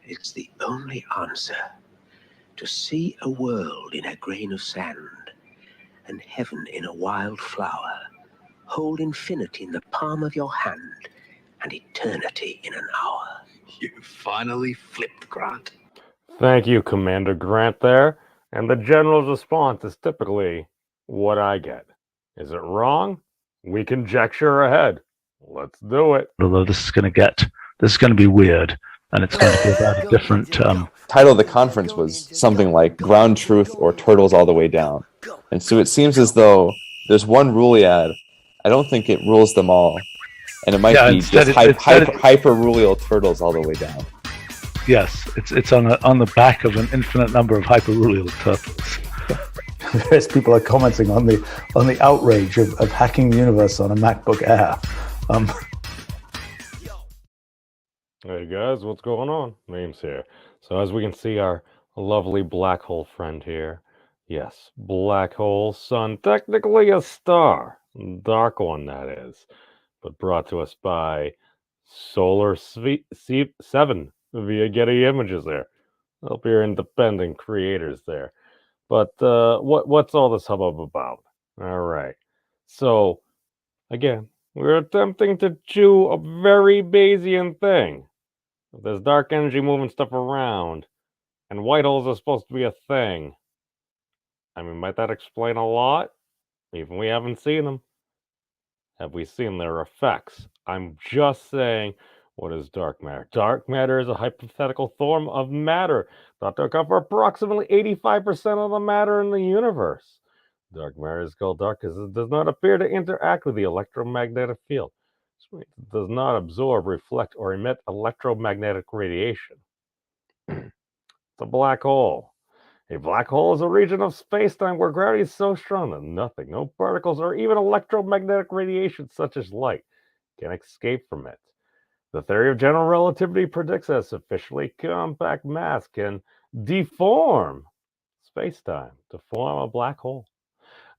It's the only answer. To see a world in a grain of sand, and heaven in a wild flower, hold infinity in the palm of your hand, and eternity in an hour. You finally flipped, Grant. Thank you, Commander Grant there. And the General's response is typically what I get. Is it wrong? We conjecture ahead. Let's do it. Although this is going to be weird, and it's going to be about a different. Title of the conference was something like Ground Truth or Turtles All the Way Down. And so it seems as though there's one rule ad. I don't think it rules them all. And it might be just hyper-ruleal turtles all the way down. Yes, it's on the back of an infinite number of hyper-ruleal turtles. Various people are commenting on the outrage of hacking the universe on a MacBook Air. Hey guys, what's going on? Name's here. So as we can see, our lovely black hole friend here. Yes, black hole sun, technically a star. Dark one, that is. But brought to us by solarseven via Getty Images there. Hope you're independent creators there. But what's all this hubbub about? All right. So, again, we're attempting to do a very Bayesian thing. There's dark energy moving stuff around, and white holes are supposed to be a thing. I mean, might that explain a lot? Even we haven't seen them. Have we seen their effects? I'm just saying, what is dark matter? Dark matter is a hypothetical form of matter thought to account for approximately 85% of the matter in the universe. Dark matter is called dark because it does not appear to interact with the electromagnetic field. It does not absorb, reflect, or emit electromagnetic radiation. It's a black hole. A black hole is a region of space-time where gravity is so strong that nothing, no particles, or even electromagnetic radiation such as light can escape from it. The theory of general relativity predicts that sufficiently compact mass can deform space-time to form a black hole.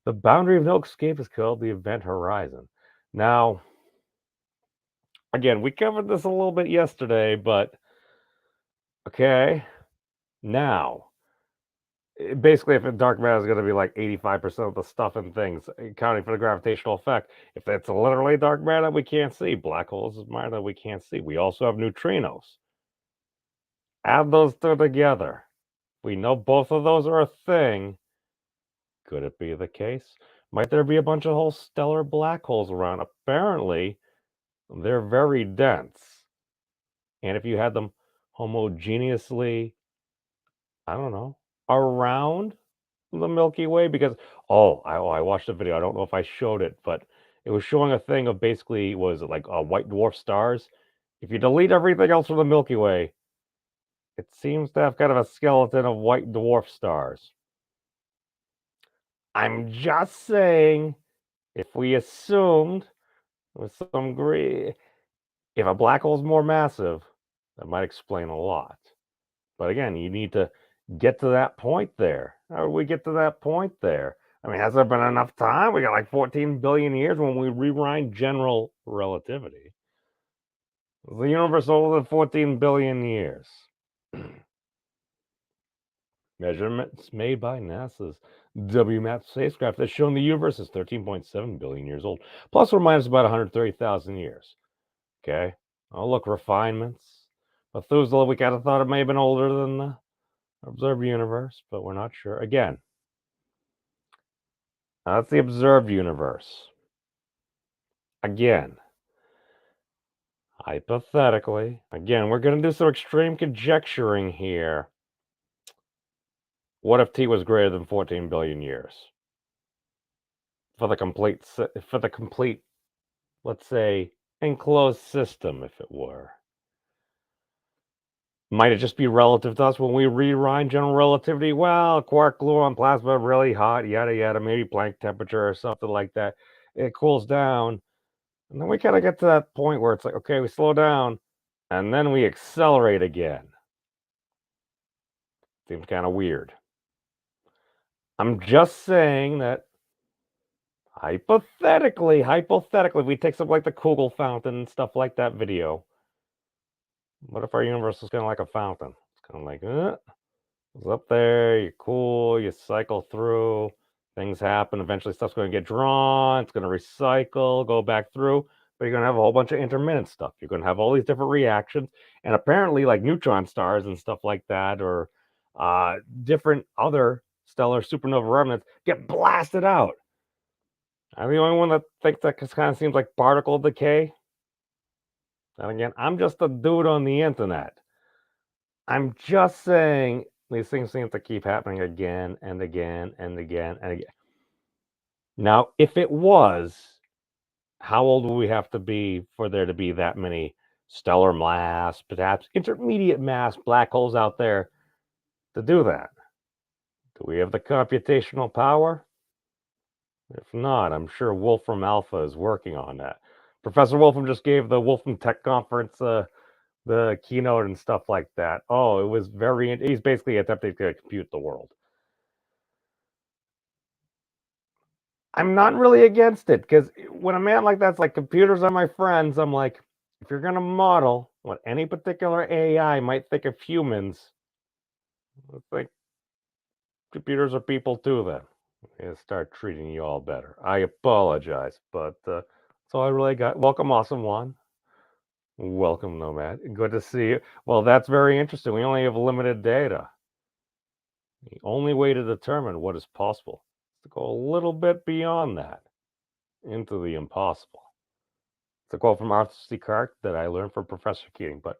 The boundary of no escape is called the event horizon. Now, again, we covered this a little bit yesterday, but okay, now, basically, if dark matter is going to be like 85% of the stuff and things, accounting for the gravitational effect, if it's literally dark matter that we can't see, black holes is matter that we can't see. We also have neutrinos. Add those two together. We know both of those are a thing. Could it be the case? Might there be a bunch of whole stellar black holes around? Apparently, they're very dense. And if you had them homogeneously, I don't know, around the Milky Way, because I watched a video. I don't know if I showed it, but it was showing a thing of basically was it like white dwarf stars. If you delete everything else from the Milky Way, it seems to have kind of a skeleton of white dwarf stars. I'm just saying, if we assumed with some degree, if a black hole's more massive, that might explain a lot. But again, you need to get to that point there. How do we get to that point there? I mean, has there been enough time? We got like 14 billion years when we rewind general relativity. The universe older than 14 billion years. Measurements made by NASA's WMAP spacecraft have shown the universe is 13.7 billion years old, plus or minus about 130,000 years. Okay? Oh, look, refinements. Methuselah, we kind of thought it may have been older than the observed universe, but we're not sure. Again, that's the observed universe. Again, hypothetically, again, we're going to do some extreme conjecturing here. What if T was greater than 14 billion years? For the complete, let's say, enclosed system, if it were. Might it just be relative to us when we rewind general relativity? Well, quark, gluon, plasma, really hot, yada, yada, maybe Planck temperature or something like that. It cools down. And then we kind of get to that point where it's like, okay, we slow down, and then we accelerate again. Seems kind of weird. I'm just saying that hypothetically, if we take something like the Kugel fountain and stuff like that video, What if our universe was kind of like a fountain? It's kind of like, it's up there, you're cool, you cycle through, things happen, eventually stuff's going to get drawn, it's going to recycle, go back through, but you're going to have a whole bunch of intermittent stuff. You're going to have all these different reactions, and apparently like neutron stars and stuff like that, or different other stellar supernova remnants get blasted out. I'm the only one that thinks that kind of seems like particle decay. And again, I'm just a dude on the internet. I'm just saying these things seem to keep happening again and again and again and again. Now, if it was, how old would we have to be for there to be that many stellar mass, perhaps intermediate mass black holes out there to do that? Do we have the computational power? If not, I'm sure Wolfram Alpha is working on that. Professor Wolfram just gave the Wolfram Tech Conference the keynote and stuff like that. Oh, it was he's basically attempting to compute the world. I'm not really against it, because when a man like that's like, computers are my friends, I'm like, if you're going to model what any particular AI might think of humans, it's like, computers are people too then. And start treating you all better. I apologize, but that's all I really got. Welcome, Awesome One. Welcome, Nomad. Good to see you. Well, that's very interesting. We only have limited data. The only way to determine what is possible is to go a little bit beyond that, into the impossible. It's a quote from Arthur C. Clarke that I learned from Professor Keating, but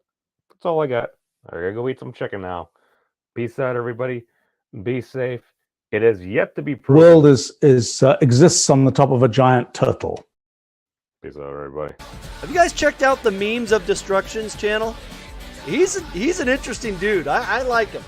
that's all I got. I gotta go eat some chicken now. Peace out, everybody. Be safe. It is yet to be The proven. world exists on the top of a giant turtle. Peace out, everybody. Have you guys checked out the Memes of Destruction's channel? He's an interesting dude. I like him.